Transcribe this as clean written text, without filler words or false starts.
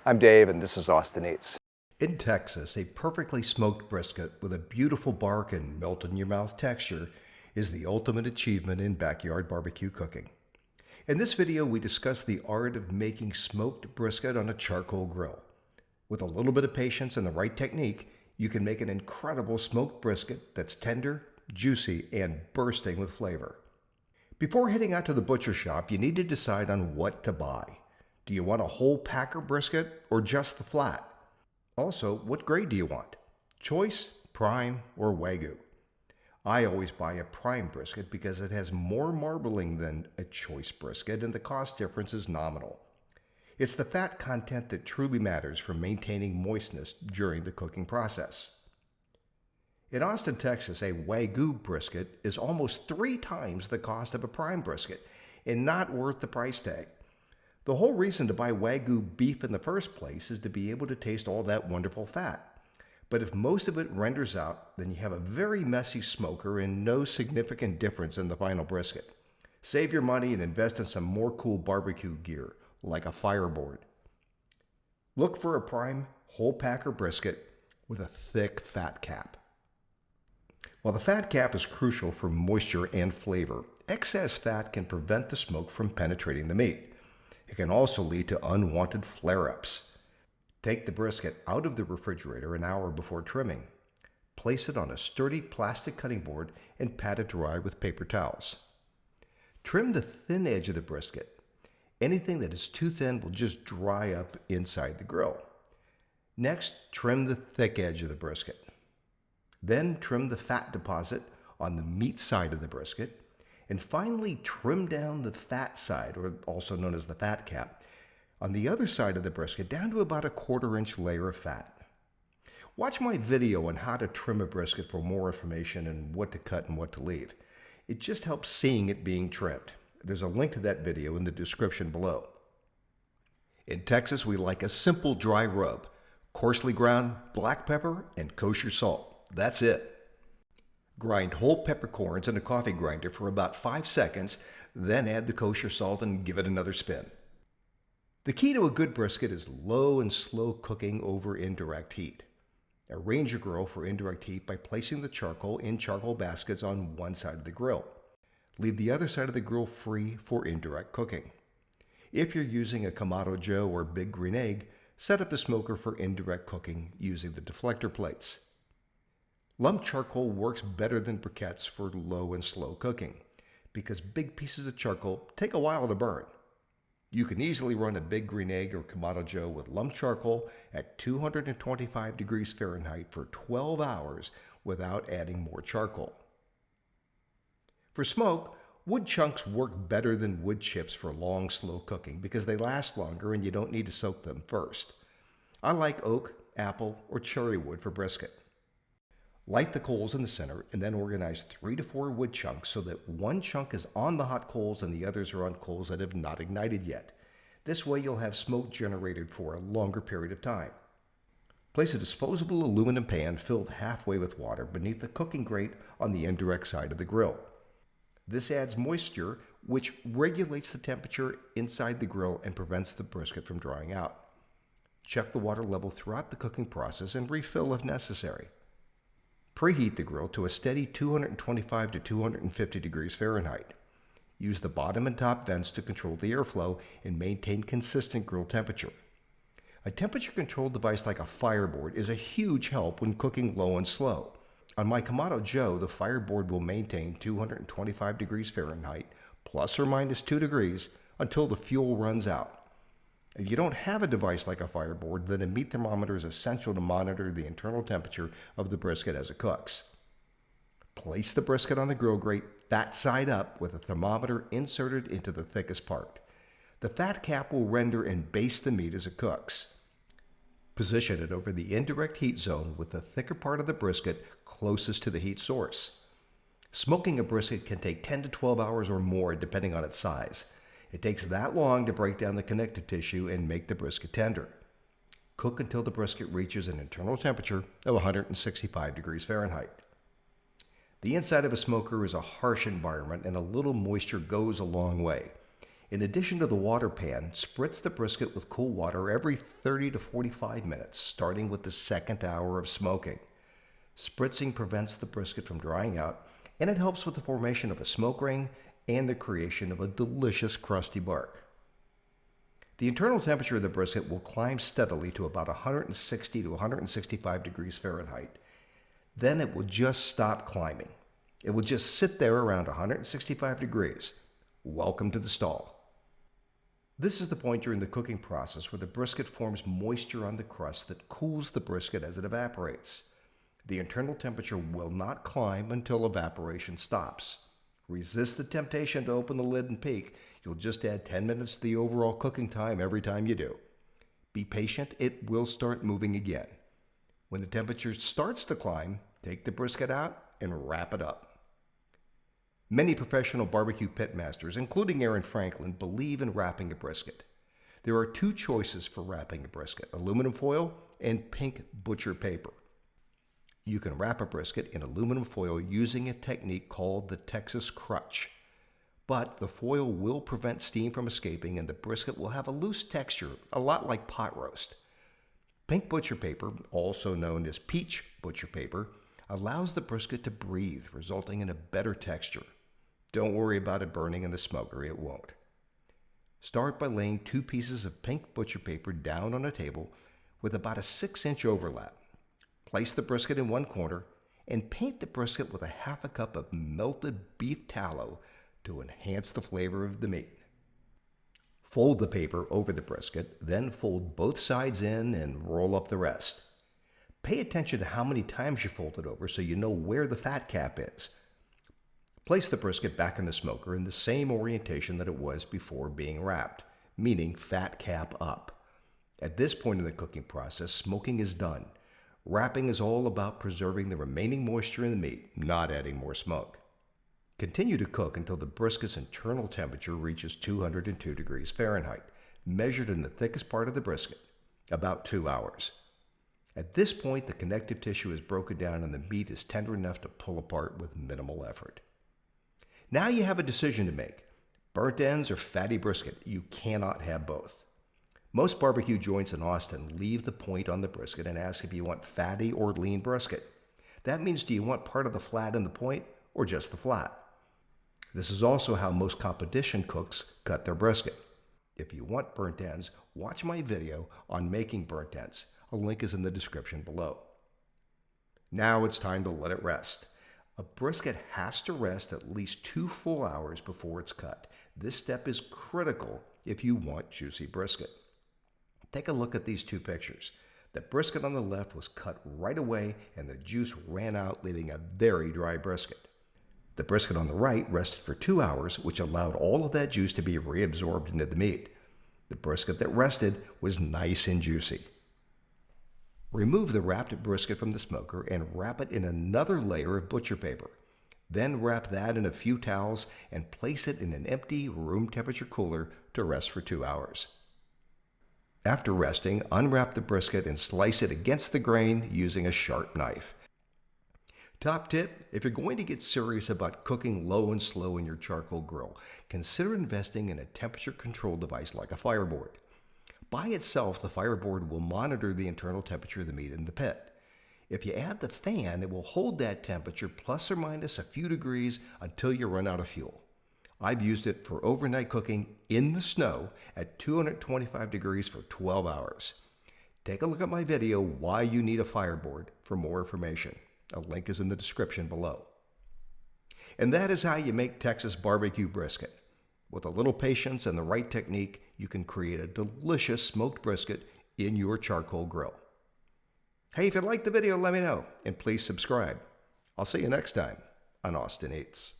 I'm Dave, and this is Austin Eats. In Texas, a perfectly smoked brisket with a beautiful bark and melt-in-your-mouth texture is the ultimate achievement in backyard barbecue cooking. In this video, we discuss the art of making smoked brisket on a charcoal grill. With a little bit of patience and the right technique, you can make an incredible smoked brisket that's tender, juicy, and bursting with flavor. Before heading out to the butcher shop, you need to decide on what to buy. Do you want a whole packer brisket or just the flat? Also, what grade do you want? Choice, prime, or Wagyu? I always buy a prime brisket because it has more marbling than a choice brisket and the cost difference is nominal. It's the fat content that truly matters for maintaining moistness during the cooking process. In Austin, Texas, a Wagyu brisket is almost 3 times the cost of a prime brisket and not worth the price tag. The whole reason to buy Wagyu beef in the first place is to be able to taste all that wonderful fat. But if most of it renders out, then you have a very messy smoker and no significant difference in the final brisket. Save your money and invest in some more cool barbecue gear, like a fireboard. Look for a prime whole packer brisket with a thick fat cap. While the fat cap is crucial for moisture and flavor, excess fat can prevent the smoke from penetrating the meat. It can also lead to unwanted flare-ups. Take the brisket out of the refrigerator an hour before trimming. Place it on a sturdy plastic cutting board and pat it dry with paper towels. Trim the thin edge of the brisket. Anything that is too thin will just dry up inside the grill. Next, trim the thick edge of the brisket. Then trim the fat deposit on the meat side of the brisket. And finally, trim down the fat side, or also known as the fat cap, on the other side of the brisket down to about a 1/4 inch layer of fat. Watch my video on how to trim a brisket for more information and what to cut and what to leave. It just helps seeing it being trimmed. There's a link to that video in the description below. In Texas, we like a simple dry rub, coarsely ground black pepper, and kosher salt. That's it. Grind whole peppercorns in a coffee grinder for about 5 seconds, then add the kosher salt and give it another spin. The key to a good brisket is low and slow cooking over indirect heat. Arrange your grill for indirect heat by placing the charcoal in charcoal baskets on one side of the grill. Leave the other side of the grill free for indirect cooking. If you're using a Kamado Joe or Big Green Egg, set up a smoker for indirect cooking using the deflector plates. Lump charcoal works better than briquettes for low and slow cooking because big pieces of charcoal take a while to burn. You can easily run a Big Green Egg or Kamado Joe with lump charcoal at 225 degrees Fahrenheit for 12 hours without adding more charcoal. For smoke, wood chunks work better than wood chips for long, slow cooking because they last longer and you don't need to soak them first. I like oak, apple, or cherry wood for brisket. Light the coals in the center and then organize 3 to 4 wood chunks so that one chunk is on the hot coals and the others are on coals that have not ignited yet. This way you'll have smoke generated for a longer period of time. Place a disposable aluminum pan filled halfway with water beneath the cooking grate on the indirect side of the grill. This adds moisture, which regulates the temperature inside the grill and prevents the brisket from drying out. Check the water level throughout the cooking process and refill if necessary. Preheat the grill to a steady 225 to 250 degrees Fahrenheit. Use the bottom and top vents to control the airflow and maintain consistent grill temperature. A temperature-controlled device like a fireboard is a huge help when cooking low and slow. On my Kamado Joe, the fireboard will maintain 225 degrees Fahrenheit, plus or minus 2 degrees, until the fuel runs out. If you don't have a device like a fireboard, then a meat thermometer is essential to monitor the internal temperature of the brisket as it cooks. Place the brisket on the grill grate, fat side up, with a thermometer inserted into the thickest part. The fat cap will render and baste the meat as it cooks. Position it over the indirect heat zone with the thicker part of the brisket closest to the heat source. Smoking a brisket can take 10 to 12 hours or more depending on its size. It takes that long to break down the connective tissue and make the brisket tender. Cook until the brisket reaches an internal temperature of 165 degrees Fahrenheit. The inside of a smoker is a harsh environment and a little moisture goes a long way. In addition to the water pan, spritz the brisket with cool water every 30 to 45 minutes, starting with the second hour of smoking. Spritzing prevents the brisket from drying out, and it helps with the formation of a smoke ring and the creation of a delicious crusty bark. The internal temperature of the brisket will climb steadily to about 160 to 165 degrees Fahrenheit. Then it will just stop climbing. It will just sit there around 165 degrees. Welcome to the stall. This is the point during the cooking process where the brisket forms moisture on the crust that cools the brisket as it evaporates. The internal temperature will not climb until evaporation stops. Resist the temptation to open the lid and peek. You'll just add 10 minutes to the overall cooking time every time you do. Be patient, it will start moving again. When the temperature starts to climb, take the brisket out and wrap it up. Many professional barbecue pit masters, including Aaron Franklin, believe in wrapping a brisket. There are two choices for wrapping a brisket: aluminum foil and pink butcher paper. You can wrap a brisket in aluminum foil using a technique called the Texas crutch. But the foil will prevent steam from escaping and the brisket will have a loose texture, a lot like pot roast. Pink butcher paper, also known as peach butcher paper, allows the brisket to breathe, resulting in a better texture. Don't worry about it burning in the smoker, it won't. Start by laying 2 pieces of pink butcher paper down on a table with about a 6-inch overlap. Place the brisket in one corner and paint the brisket with a half a cup of melted beef tallow to enhance the flavor of the meat. Fold the paper over the brisket, then fold both sides in and roll up the rest. Pay attention to how many times you fold it over so you know where the fat cap is. Place the brisket back in the smoker in the same orientation that it was before being wrapped, meaning fat cap up. At this point in the cooking process, smoking is done. Wrapping is all about preserving the remaining moisture in the meat, not adding more smoke. Continue to cook until the brisket's internal temperature reaches 202 degrees Fahrenheit, measured in the thickest part of the brisket, about 2 hours. At this point, the connective tissue is broken down and the meat is tender enough to pull apart with minimal effort. Now you have a decision to make: burnt ends or fatty brisket. You cannot have both. Most barbecue joints in Austin leave the point on the brisket and ask if you want fatty or lean brisket. That means, do you want part of the flat in the point or just the flat? This is also how most competition cooks cut their brisket. If you want burnt ends, watch my video on making burnt ends. A link is in the description below. Now it's time to let it rest. A brisket has to rest at least 2 full hours before it's cut. This step is critical if you want juicy brisket. Take a look at these 2 pictures. The brisket on the left was cut right away and the juice ran out, leaving a very dry brisket. The brisket on the right rested for 2 hours, which allowed all of that juice to be reabsorbed into the meat. The brisket that rested was nice and juicy. Remove the wrapped brisket from the smoker and wrap it in another layer of butcher paper. Then wrap that in a few towels and place it in an empty room temperature cooler to rest for 2 hours. After resting, unwrap the brisket and slice it against the grain using a sharp knife. Top tip: if you're going to get serious about cooking low and slow in your charcoal grill, consider investing in a temperature control device like a fireboard. By itself, the fireboard will monitor the internal temperature of the meat in the pit. If you add the fan, it will hold that temperature plus or minus a few degrees until you run out of fuel. I've used it for overnight cooking in the snow at 225 degrees for 12 hours. Take a look at my video, Why You Need a Fireboard, for more information. A link is in the description below. And that is how you make Texas barbecue brisket. With a little patience and the right technique, you can create a delicious smoked brisket in your charcoal grill. Hey, if you liked the video, let me know, and please subscribe. I'll see you next time on Austin Eats.